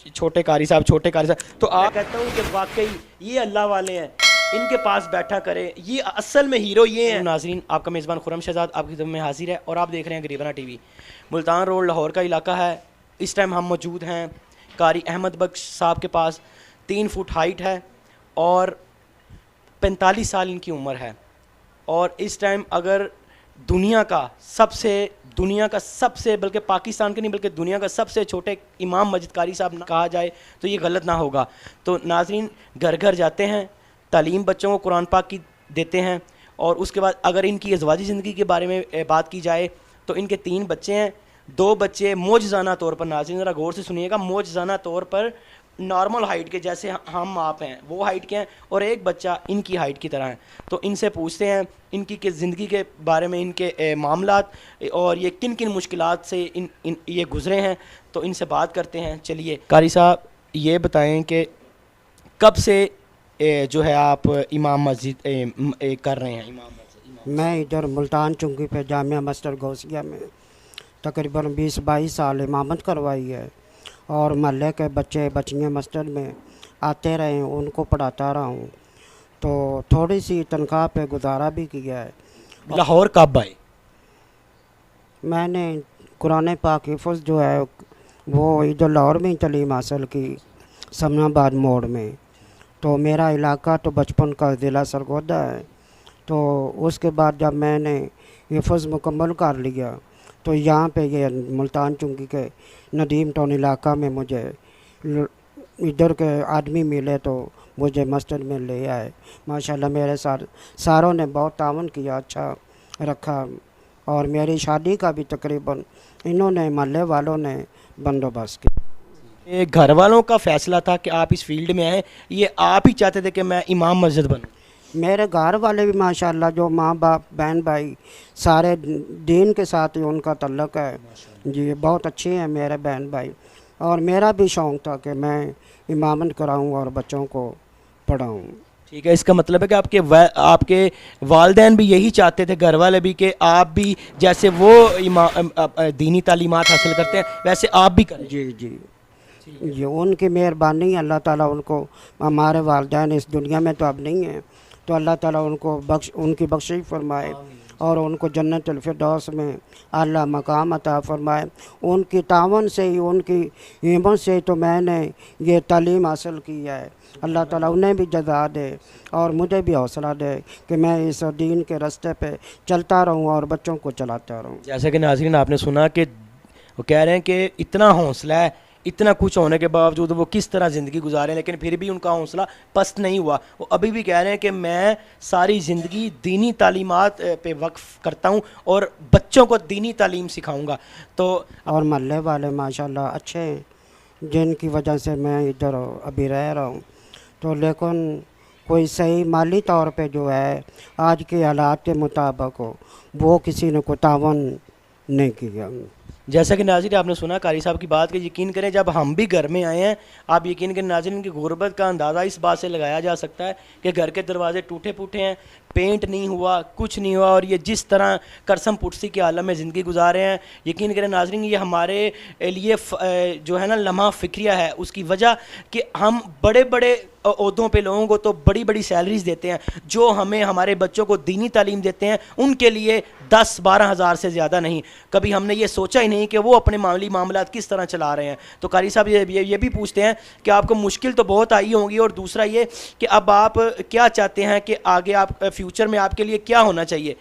چھوٹے قاری صاحب تو آپ کہتا ہوں کہ واقعی یہ اللہ والے ہیں، ان کے پاس بیٹھا کریں، یہ اصل میں ہیرو یہ ہیں۔ ناظرین، آپ کا میزبان خرم شہزاد آپ کی خدمت میں حاضر ہے اور آپ دیکھ رہے ہیں غریبانہ ٹی وی۔ ملتان روڈ لاہور کا علاقہ ہے۔ اس ٹائم ہم موجود ہیں قاری احمد بخش صاحب کے پاس۔ 3 فٹ ہائٹ ہے اور 45 سال ان کی عمر ہے، اور اس ٹائم اگر دنیا کا سب سے بلکہ پاکستان کے نہیں بلکہ دنیا کا سب سے چھوٹے امام مسجد قاری صاحب کہا جائے تو یہ غلط نہ ہوگا۔ تو ناظرین، گھر گھر جاتے ہیں، تعلیم بچوں کو قرآن پاک کی دیتے ہیں، اور اس کے بعد اگر ان کی ازواجی زندگی کے بارے میں بات کی جائے تو ان کے 3 بچے ہیں۔ 2 بچے معجزانہ طور پر، ناظرین ذرا غور سے سنیے گا، معجزانہ طور پر نارمل ہائٹ کے جیسے ہم آپ ہیں وہ ہائٹ کے ہیں، اور ایک بچہ ان کی ہائٹ کی طرح ہے۔ تو ان سے پوچھتے ہیں ان کی زندگی کے بارے میں، ان کے معاملات اور یہ کن کن مشکلات سے یہ گزرے ہیں، تو ان سے بات کرتے ہیں۔ چلیے قاری صاحب، یہ بتائیں کہ کب سے جو ہے آپ امام مسجد کر رہے ہیں؟ امام مسجد میں ادھر ملتان چنگی پہ جامعہ مسجد غوثیہ میں تقریباً 20-22 سال امامت کروائی ہے، اور محلے کے بچے بچیاں مسجد میں آتے رہے ہیں، ان کو پڑھاتا رہا ہوں، تو تھوڑی سی تنخواہ پہ گزارا بھی کیا ہے۔ لاہور کب آئے؟ میں نے قرآن پاک حفظ جو ہے وہ ادھر لاہور میں ہی تعلیم حاصل کی، سمن آباد موڑ میں۔ تو میرا علاقہ تو بچپن کا ضلع سرگودا ہے، تو اس کے بعد جب میں نے حفظ مکمل کر لیا تو یہاں پہ یہ ملتان چنگی کے ندیم ٹاؤن علاقہ میں مجھے ادھر کے آدمی ملے تو مجھے مسجد میں لے آئے۔ ماشاءاللہ میرے ساتھ ساروں نے بہت تعاون کیا، اچھا رکھا، اور میری شادی کا بھی تقریباً انہوں نے محلے والوں نے بندوبست کیا۔ گھر والوں کا فیصلہ تھا کہ آپ اس فیلڈ میں آئیں، یہ آپ ہی چاہتے تھے کہ میں امام مسجد بنوں؟ میرے گھر والے بھی ماشاءاللہ، جو ماں باپ بہن بھائی سارے دین کے ساتھ ہی ان کا تعلق ہے جی، بہت اچھے ہیں میرے بہن بھائی، اور میرا بھی شوق تھا کہ میں امامت کراؤں اور بچوں کو پڑھاؤں۔ ٹھیک ہے، اس کا مطلب ہے کہ آپ کے والدین بھی یہی چاہتے تھے، گھر والے بھی، کہ آپ بھی جیسے وہ دینی تعلیمات حاصل کرتے ہیں ویسے آپ بھی کریں۔ جی جی جی، ان کی مہربانی، اللہ تعالیٰ ان کو، ہمارے والدین اس دنیا میں تو اب نہیں ہیں، تو اللہ تعالیٰ ان کو ان کی بخشش فرمائے اور ان کو جنت الفردوس میں اعلیٰ مقام عطا فرمائے۔ ان کی تعاون سے ہی، ان کی ہمت سے تو میں نے یہ تعلیم حاصل کی ہے۔ اللہ تعالیٰ انہیں بھی جزا دے اور مجھے بھی حوصلہ دے کہ میں اس دین کے راستے پہ چلتا رہوں اور بچوں کو چلاتا رہوں۔ جیسا کہ ناظرین آپ نے سنا کہ وہ کہہ رہے ہیں کہ اتنا حوصلہ ہے، اتنا کچھ ہونے کے باوجود وہ کس طرح زندگی گزارے، لیکن پھر بھی ان کا حوصلہ پست نہیں ہوا۔ وہ ابھی بھی کہہ رہے ہیں کہ میں ساری زندگی دینی تعلیمات پہ وقف کرتا ہوں اور بچوں کو دینی تعلیم سکھاؤں گا۔ تو اور محلے والے ماشاءاللہ اچھے ہیں، جن کی وجہ سے میں ادھر ابھی رہ رہا ہوں، تو لیکن کوئی صحیح مالی طور پہ جو ہے آج کے حالات کے مطابق وہ کسی نے کو تعاون نہیں کیا۔ جیسا کہ ناظرین آپ نے سنا قاری صاحب کی بات، کہ یقین کریں جب ہم بھی گھر میں آئے ہیں، آپ یقین کریں ناظرین کی غربت کا اندازہ اس بات سے لگایا جا سکتا ہے کہ گھر کے دروازے ٹوٹے پھوٹے ہیں، پینٹ نہیں ہوا، کچھ نہیں ہوا، اور یہ جس طرح کرسم پٹسی کے عالم میں زندگی گزار رہے ہیں، یقین کریں ناظرین یہ ہمارے لیے جو ہے نا لمحہ فکریہ ہے۔ اس کی وجہ کہ ہم بڑے بڑے عہدوں پہ لوگوں کو تو بڑی بڑی سیلریز دیتے ہیں، جو ہمیں ہمارے بچوں کو دینی تعلیم دیتے ہیں ان کے لیے 10-12 ہزار سے زیادہ نہیں۔ کبھی ہم نے یہ سوچا ہی نہیں کہ وہ اپنے معاملات کس طرح چلا رہے ہیں۔ تو قاری صاحب یہ بھی پوچھتے ہیں کہ آپ کو مشکل تو بہت آئی ہوں گی، اور دوسرا یہ کہ اب آپ کیا چاہتے ہیں کہ آگے آپ فیوچر میں آپ کے لیے کیا ہونا چاہیے؟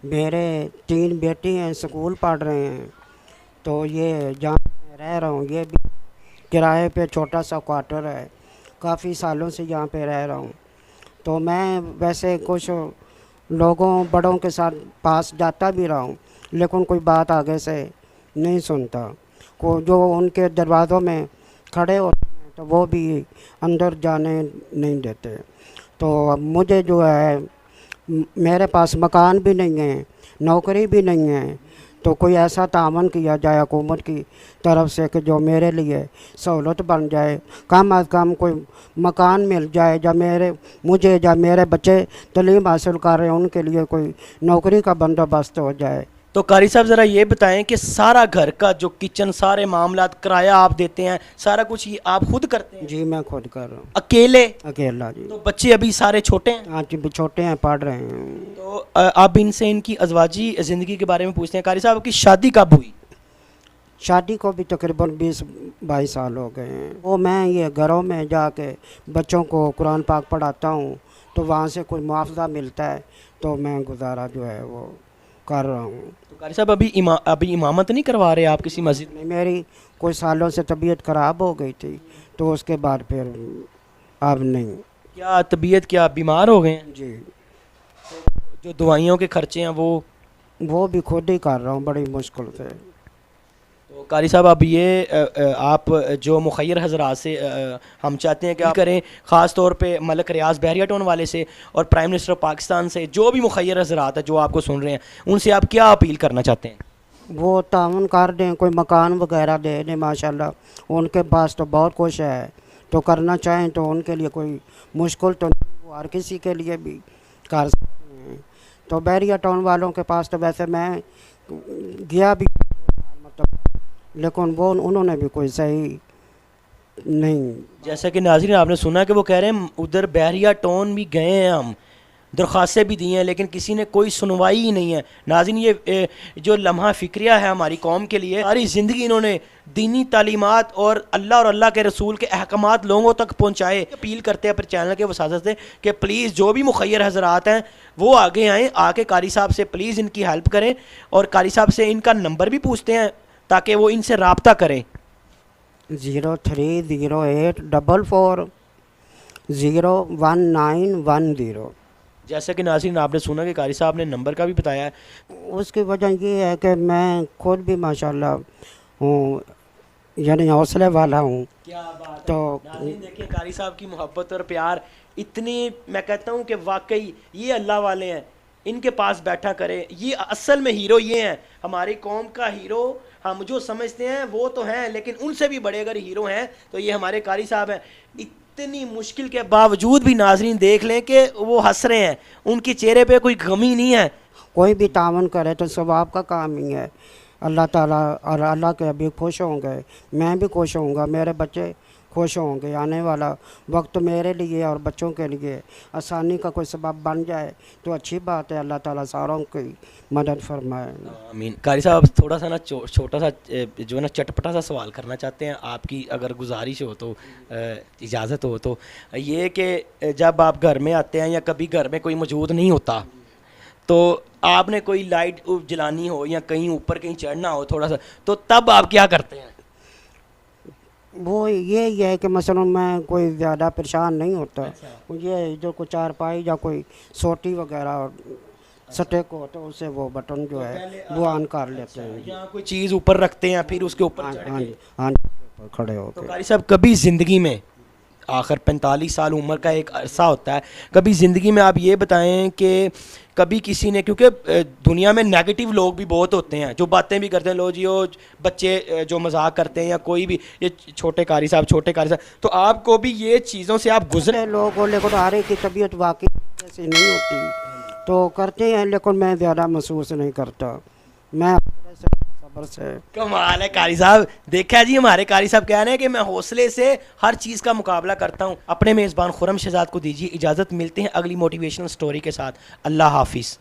میرے 3 بیٹی ہیں، اسکول پڑھ رہے ہیں، تو یہ جہاں میں رہ رہا ہوں یہ بھی کرائے پہ چھوٹا سا کوارٹر ہے، کافی سالوں سے یہاں پہ رہ رہا ہوں۔ تو میں ویسے کچھ لوگوں بڑوں کے ساتھ پاس جاتا بھی رہا ہوں، لیکن کوئی بات آگے سے نہیں سنتا، جو ان کے دروازوں میں کھڑے ہوتے ہیں تو وہ بھی اندر جانے نہیں دیتے۔ تو اب مجھے جو ہے میرے پاس مکان بھی نہیں ہے، نوکری بھی نہیں ہے، تو کوئی ایسا تعاون کیا جائے حکومت کی طرف سے کہ جو میرے لیے سہولت بن جائے، کم از کم کوئی مکان مل جائے، یا مجھے یا میرے بچے تعلیم حاصل کر رہے ہیں ان کے لیے کوئی نوکری کا بندوبست ہو جائے۔ تو قاری صاحب ذرا یہ بتائیں کہ سارا گھر کا جو کچن سارے معاملات کرایہ آپ دیتے ہیں سارا کچھ یہ آپ خود کرتے ہیں؟ جی میں خود کر رہا ہوں اکیلے؟ اکیلا جی. تو بچے ابھی سارے چھوٹے ہیں؟ ہاں جی چھوٹے ہیں پڑھ رہے ہیں. تو آپ ان سے ان کی ازواجی زندگی کے بارے میں پوچھتے ہیں. قاری صاحب کی شادی کب ہوئی؟ شادی کو بھی تقریباً 20-22 سال ہو گئے ہیں. وہ میں یہ گھروں میں جا کے بچوں کو قرآن پاک پڑھاتا ہوں تو وہاں سے کوئی معاوضہ ملتا ہے تو میں گزارا جو ہے وہ کر رہا ہوں. تو قاری صاحب ابھی امامت نہیں کروا رہے آپ کسی مسجد میں؟ میری کوئی سالوں سے طبیعت خراب ہو گئی تھی تو اس کے بعد پھر اب نہیں. کیا طبیعت کیا بیمار ہو گئے ہیں؟ جی جو دوائیوں کے خرچے ہیں وہ بھی خود ہی کر رہا ہوں بڑی مشکل سے. تو قاری صاحب اب یہ آپ جو مخیر حضرات سے ہم چاہتے ہیں کہ آپ کریں، خاص طور پہ ملک ریاض بحریہ ٹاؤن والے سے اور پرائم منسٹر پاکستان سے، جو بھی مخیر حضرات ہیں جو آپ کو سن رہے ہیں ان سے آپ کیا اپیل کرنا چاہتے ہیں؟ وہ تعاون کر دیں، کوئی مکان وغیرہ دے دیں. ماشاءاللہ ان کے پاس تو بہت کچھ ہے تو کرنا چاہیں تو ان کے لیے کوئی مشکل تو نہیں، وہ ہر کسی کے لیے بھی کر سکتے ہیں. تو بحریہ ٹاؤن والوں کے پاس تو ویسے میں گیا بھی لیکن وہ انہوں نے بھی کوئی صحیح نہیں. جیسا کہ ناظرین آپ نے سنا کہ وہ کہہ رہے ہیں ادھر بحریہ ٹاؤن بھی گئے ہیں، ہم درخواستیں بھی دی ہیں لیکن کسی نے کوئی سنوائی ہی نہیں ہے. ناظرین یہ جو لمحہ فکریہ ہے ہماری قوم کے لیے، ساری زندگی انہوں نے دینی تعلیمات اور اللہ کے رسول کے احکامات لوگوں تک پہنچائے. اپیل کرتے ہیں پھر چینل کے وساطت سے کہ پلیز جو بھی مخیر حضرات ہیں وہ آگے آئیں، آ کے قاری صاحب سے پلیز ان کی ہیلپ کریں اور قاری صاحب سے ان کا نمبر بھی پوچھتے ہیں تاکہ وہ ان سے رابطہ کریں. 030844011910. جیسا کہ ناظرین آپ نے سنا کہ قاری صاحب نے نمبر کا بھی بتایا ہے. اس کی وجہ یہ ہے کہ میں خود بھی ماشاءاللہ ہوں، یعنی حوصلے والا ہوں. کیا بات تو ناظرین دیکھیں قاری صاحب کی محبت اور پیار اتنی، میں کہتا ہوں کہ واقعی یہ اللہ والے ہیں، ان کے پاس بیٹھا کرے. یہ اصل میں ہیرو یہ ہیں، ہماری قوم کا ہیرو ہم جو سمجھتے ہیں وہ تو ہیں لیکن ان سے بھی بڑے اگر ہیرو ہیں تو یہ ہمارے قاری صاحب ہیں. اتنی مشکل کے باوجود بھی ناظرین دیکھ لیں کہ وہ ہنس رہے ہیں، ان کے چہرے پہ کوئی غمی نہیں ہے. کوئی بھی تعاون کرے تو ثواب کا کام ہی ہے. اللہ تعالیٰ اور اللہ کے ابھی خوش ہوں گے، میں بھی خوش ہوں گا، میرے بچے خوش ہوں گے. آنے والا وقت میرے لیے اور بچوں کے لیے آسانی کا کوئی سبب بن جائے تو اچھی بات ہے. اللہ تعالیٰ ساروں کی مدد فرمائے. آمین. قاری صاحب تھوڑا سا نا چھوٹا سا جو نا چٹپٹا سا سوال کرنا چاہتے ہیں، آپ کی اگر گزارش ہو تو، اجازت ہو تو. یہ کہ جب آپ گھر میں آتے ہیں یا کبھی گھر میں کوئی موجود نہیں ہوتا تو آپ نے کوئی لائٹ جلانی ہو یا کہیں اوپر کہیں چڑھنا ہو تھوڑا سا، تو تب آپ کیا کرتے ہیں؟ وہ یہ ہے کہ مثلا میں کوئی زیادہ پریشان نہیں ہوتا. یہ جو کوئی چارپائی یا کوئی سوٹی وغیرہ سٹیک ہو تو اسے وہ بٹن جو ہے وہ آن کر لیتے ہیں. یا کوئی چیز اوپر رکھتے ہیں پھر اس کے اوپر ہاں کھڑے ہو تو کے. قاری صاحب کبھی زندگی میں، آخر 45 سال عمر کا ایک عرصہ ہوتا ہے، کبھی زندگی میں آپ یہ بتائیں کہ کبھی کسی نے، کیونکہ دنیا میں نیگیٹو لوگ بھی بہت ہوتے ہیں جو باتیں بھی کرتے ہیں، لو جی وہ بچے جو مذاق کرتے ہیں یا کوئی بھی، یہ چھوٹے قاری صاحب، تو آپ کو بھی یہ چیزوں سے آپ گزرے؟ لوگوں لیکن ہر ایک کی طبیعت واقعی ایسی نہیں ہوتی تو کرتے ہیں لیکن میں زیادہ محسوس نہیں کرتا. میں صبر سے. کمال ہے قاری صاحب. دیکھا جی ہمارے قاری صاحب کہہ رہے ہیں کہ میں حوصلے سے ہر چیز کا مقابلہ کرتا ہوں. اپنے میزبان خرم شہزاد کو دیجیے اجازت، ملتے ہیں اگلی موٹیویشنل سٹوری کے ساتھ. اللہ حافظ.